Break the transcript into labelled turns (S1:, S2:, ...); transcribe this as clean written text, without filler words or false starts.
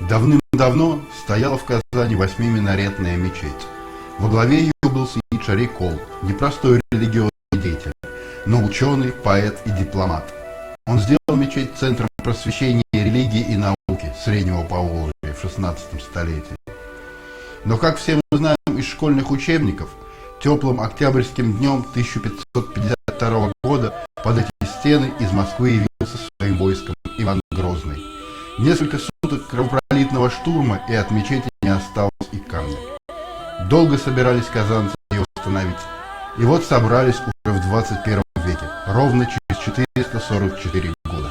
S1: Давным-давно стояла в Казани 8-минаретная мечеть. Во главе ее был Саид Шарикол, непростой религиозный деятель, но ученый, поэт и дипломат. Он сделал мечеть центром просвещения религии и науки Среднего Поволжья в XVI столетии. Но, как все мы знаем из школьных учебников, теплым октябрьским днем 1552 года под эти стены из Москвы явился своим войском Иван Грозный. Несколько суток кровопролитного штурма, и от мечети не осталось и камня. Долго собирались казанцы ее восстановить. И вот собрались уже в 21 веке, ровно через 444 года.